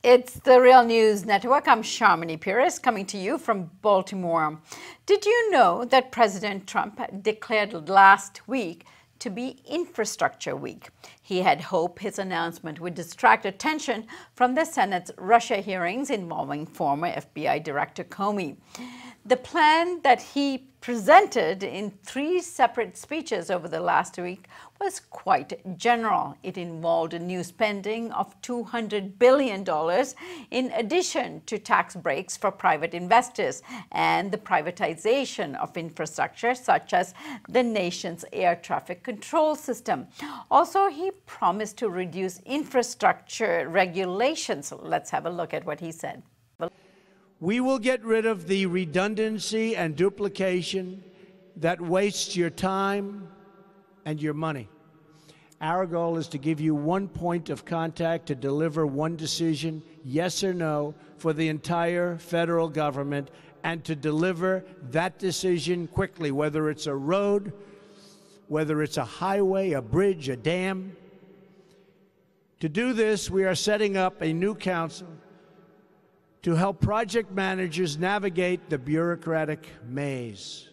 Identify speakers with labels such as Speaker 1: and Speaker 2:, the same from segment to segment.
Speaker 1: It's the Real News Network. I'm Sharmini Pires coming to you from Baltimore. Did you know that President Trump declared last week to be Infrastructure Week? He had hoped his announcement would distract attention from the Senate's Russia hearings involving former FBI Director Comey. The plan that he presented in 3 separate speeches over the last week was quite general. It involved a new spending of $200 billion in addition to tax breaks for private investors and the privatization of infrastructure such as the nation's air traffic control system. Also, he promised to reduce infrastructure regulations. Let's have a look at what he said.
Speaker 2: We will get rid of the redundancy and duplication that wastes your time and your money. Our goal is to give you one point of contact to deliver one decision, yes or no, for the entire federal government, and to deliver that decision quickly, whether it's a road, whether it's a highway, a bridge, a dam. To do this, we are setting up a new council to help project managers navigate the bureaucratic maze.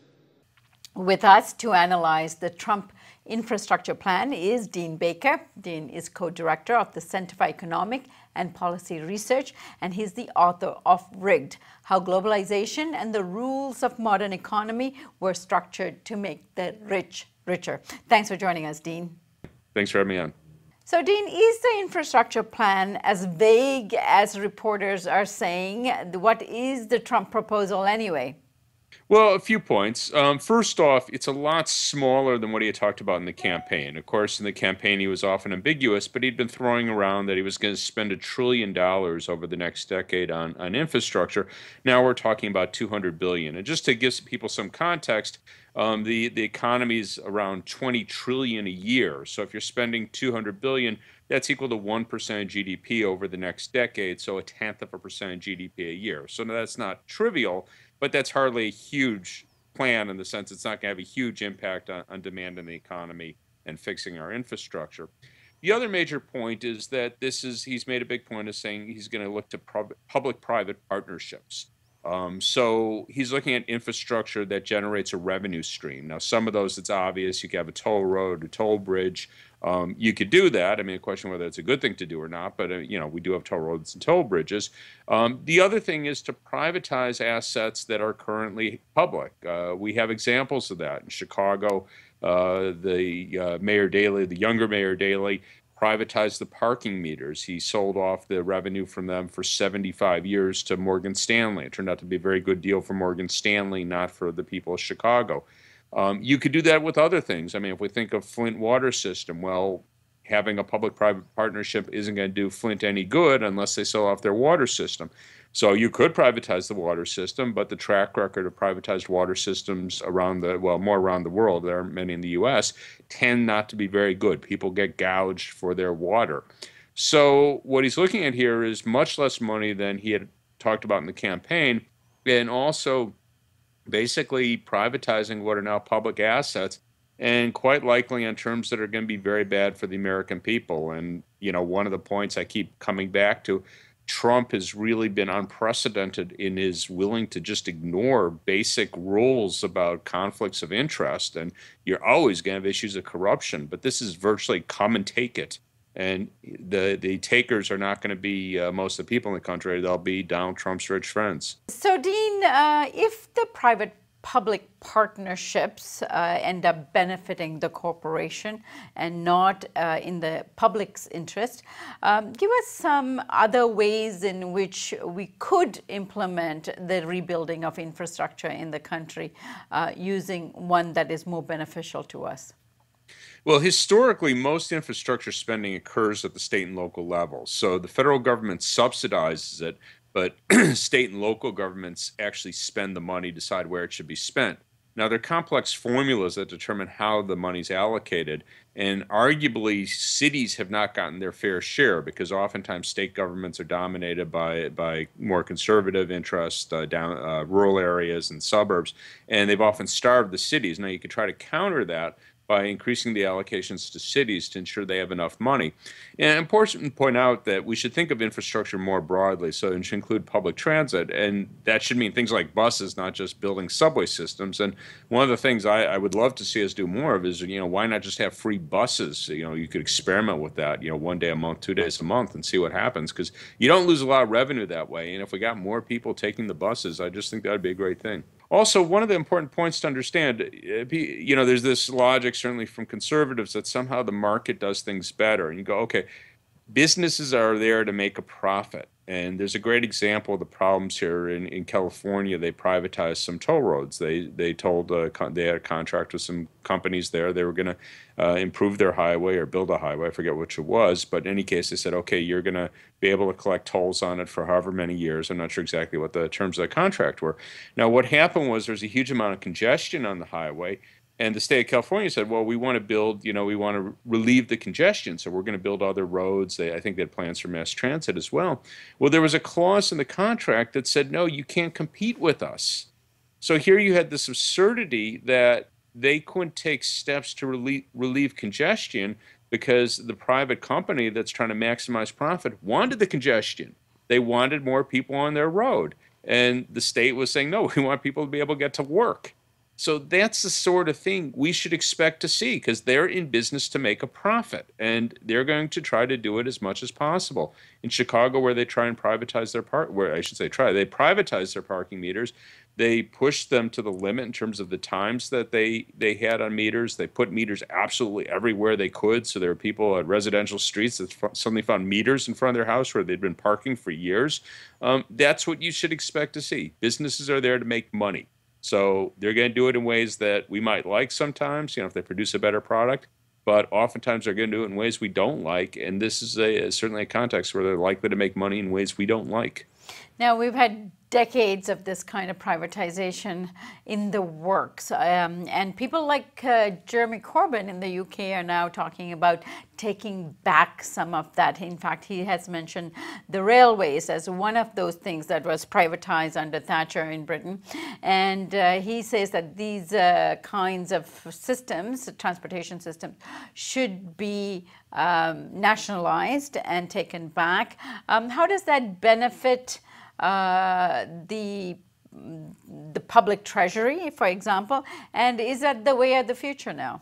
Speaker 1: With us to analyze the Trump infrastructure plan is Dean Baker. Dean is co-director of the Center for Economic and Policy Research, and he's the author of Rigged: How Globalization and the Rules of Modern Economy Were Structured to Make the Rich Richer. Thanks for joining us, Dean.
Speaker 3: Thanks for having me on.
Speaker 1: So, Dean, is the infrastructure plan as vague as reporters are saying? What is the Trump proposal anyway?
Speaker 3: Well, a few points. First off, it's a lot smaller than what he had talked about in the campaign. Of course, in the campaign, he was often ambiguous, but he'd been throwing around that he was going to spend $1 trillion over the next decade on infrastructure. Now we're talking about $200 billion. And just to give people some context, the economy is around $20 trillion a year. So if you're spending $200 billion, that's equal to 1% of GDP over the next decade, so 0.1% of GDP a year. So now that's not trivial, but that's hardly a huge plan in the sense it's not going to have a huge impact on demand in the economy and fixing our infrastructure. The other major point is that he's made a big point of saying he's going to look to public-private partnerships. So he's looking at infrastructure that generates a revenue stream. Now, some of those, it's obvious. You could have a toll road, a toll bridge. You could do that. I mean, the question whether it's a good thing to do or not, but, we do have toll roads and toll bridges. The other thing is to privatize assets that are currently public. We have examples of that in Chicago. Mayor Daley, the younger Mayor Daley, privatized the parking meters. He sold off the revenue from them for 75 years to Morgan Stanley. It turned out to be a very good deal for Morgan Stanley, not for the people of Chicago. You could do that with other things. I mean, if we think of Flint water system, well, having a public-private partnership isn't going to do Flint any good unless they sell off their water system. So you could privatize the water system, but the track record of privatized water systems more around the world, there are many in the U.S., tend not to be very good. People get gouged for their water. So what he's looking at here is much less money than he had talked about in the campaign, and also basically privatizing what are now public assets, and quite likely on terms that are going to be very bad for the American people. And, one of the points I keep coming back to, Trump has really been unprecedented in his willing to just ignore basic rules about conflicts of interest. And you're always going to have issues of corruption, but this is virtually come and take it. And the takers are not going to be most of the people in the country. They'll be Donald Trump's rich friends.
Speaker 1: So, Dean, if the private-public partnerships end up benefiting the corporation and not in the public's interest, give us some other ways in which we could implement the rebuilding of infrastructure in the country using one that is more beneficial to us.
Speaker 3: Well, historically, most infrastructure spending occurs at the state and local levels. So the federal government subsidizes it, but state and local governments actually spend the money, decide where it should be spent. Now, there are complex formulas that determine how the money's allocated, and arguably cities have not gotten their fair share because oftentimes state governments are dominated by more conservative interests rural areas and suburbs, and they've often starved the cities. Now, you could try to counter that by increasing the allocations to cities to ensure they have enough money. And important to point out that we should think of infrastructure more broadly, so it should include public transit, and that should mean things like buses, not just building subway systems. And one of the things I would love to see us do more of is, why not just have free buses? You could experiment with that, one day a month, 2 days a month, and see what happens, because you don't lose a lot of revenue that way. And if we got more people taking the buses, I just think that would be a great thing. Also, one of the important points to understand, there's this logic, certainly from conservatives, that somehow the market does things better. And you go, okay, businesses are there to make a profit. And there's a great example of the problems here in California. They privatized some toll roads. They told they had a contract with some companies there. They were going to improve their highway or build a highway. I forget which it was. But in any case, they said, okay, you're going to be able to collect tolls on it for however many years. I'm not sure exactly what the terms of the contract were. Now, what happened was there's a huge amount of congestion on the highway. And the state of California said, well, we want to build, we want to relieve the congestion, so we're going to build other roads. I think they had plans for mass transit as well. Well, there was a clause in the contract that said, no, you can't compete with us. So here you had this absurdity that they couldn't take steps to relieve congestion because the private company that's trying to maximize profit wanted the congestion. They wanted more people on their road. And the state was saying, no, we want people to be able to get to work. So that's the sort of thing we should expect to see, because they're in business to make a profit, and they're going to try to do it as much as possible. In Chicago, where they try and privatize their they privatize their parking meters. They pushed them to the limit in terms of the times that they had on meters. They put meters absolutely everywhere they could. So there were people at residential streets that suddenly found meters in front of their house where they'd been parking for years. That's what you should expect to see. Businesses are there to make money. So they're going to do it in ways that we might like sometimes, if they produce a better product, but oftentimes they're going to do it in ways we don't like. And this is certainly a context where they're likely to make money in ways we don't like.
Speaker 1: Now, we've had decades of this kind of privatization in the works. And people like Jeremy Corbyn in the UK are now talking about taking back some of that. In fact, he has mentioned the railways as one of those things that was privatized under Thatcher in Britain. And he says that these kinds of systems, transportation systems, should be nationalized and taken back. How does that benefit the public treasury, for example, and is that the way of the future now?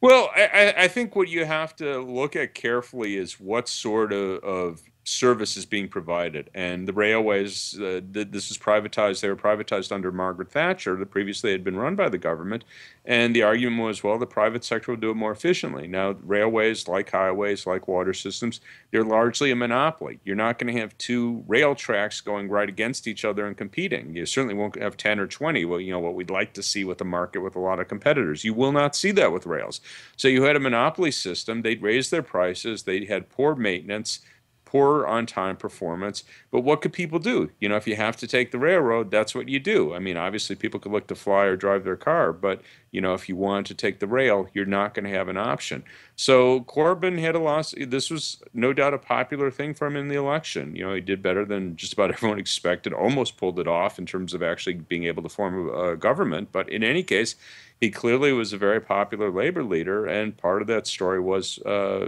Speaker 3: Well, I think what you have to look at carefully is what sort of service is being provided. And the railways, this was privatized. They were privatized under Margaret Thatcher. Previously had been run by the government. And the argument was, well, the private sector will do it more efficiently. Now, railways, like highways, like water systems, they're largely a monopoly. You're not going to have two rail tracks going right against each other and competing. You certainly won't have 10 or 20, what we'd like to see with a market with a lot of competitors. You will not see that with rails. So you had a monopoly system. They'd raise their prices. They had poor maintenance, poor on-time performance. But what could people do? If you have to take the railroad, that's what you do. I mean, obviously people could look to fly or drive their car, but if you want to take the rail, you're not going to have an option. So Corbyn had a loss. This was no doubt a popular thing for him in the election. He did better than just about everyone expected, almost pulled it off in terms of actually being able to form a government. But in any case, he clearly was a very popular labor leader, and part of that story was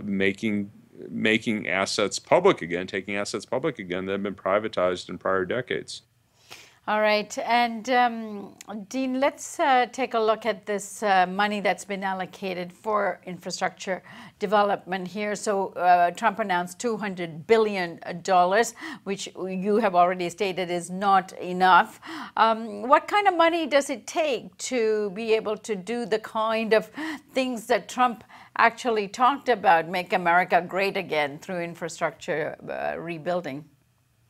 Speaker 3: making assets public again, taking assets public again that have been privatized in prior decades.
Speaker 1: All right. And Dean, let's take a look at this money that's been allocated for infrastructure development here. So Trump announced $200 billion, which you have already stated is not enough. What kind of money does it take to be able to do the kind of things that Trump actually talked about, make America great again through infrastructure rebuilding?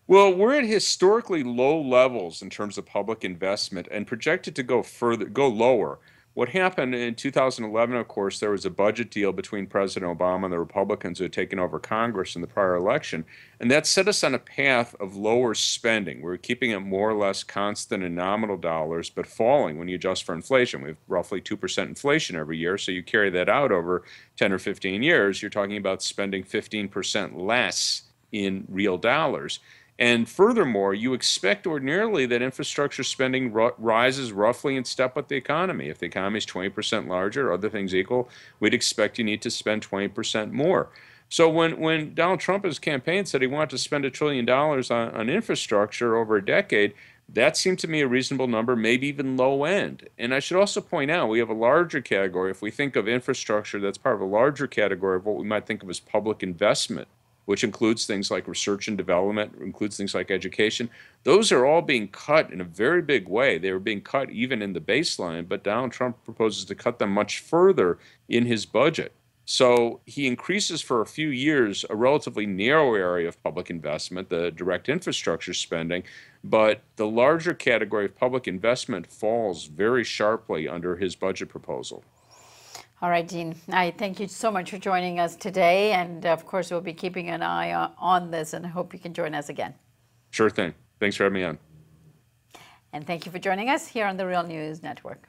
Speaker 3: Well, we're at historically low levels in terms of public investment and projected to go lower. What happened in 2011, of course, there was a budget deal between President Obama and the Republicans who had taken over Congress in the prior election, and that set us on a path of lower spending. We're keeping it more or less constant in nominal dollars, but falling when you adjust for inflation. We have roughly 2% inflation every year, so you carry that out over 10 or 15 years, you're talking about spending 15% less in real dollars. And furthermore, you expect ordinarily that infrastructure spending rises roughly in step with the economy. If the economy is 20% larger, other things equal, we'd expect you need to spend 20% more. So when Donald Trump, his campaign, said he wanted to spend $1 trillion on infrastructure over a decade, that seemed to me a reasonable number, maybe even low end. And I should also point out, we have a larger category. If we think of infrastructure, that's part of a larger category of what we might think of as public investment, which includes things like research and development, includes things like education. Those are all being cut in a very big way. They were being cut even in the baseline, but Donald Trump proposes to cut them much further in his budget. So he increases for a few years a relatively narrow area of public investment, the direct infrastructure spending, but the larger category of public investment falls very sharply under his budget proposal.
Speaker 1: All right, Dean, I thank you so much for joining us today. And of course, we'll be keeping an eye on this, and I hope you can join us again.
Speaker 3: Sure thing. Thanks for having me on.
Speaker 1: And thank you for joining us here on the Real News Network.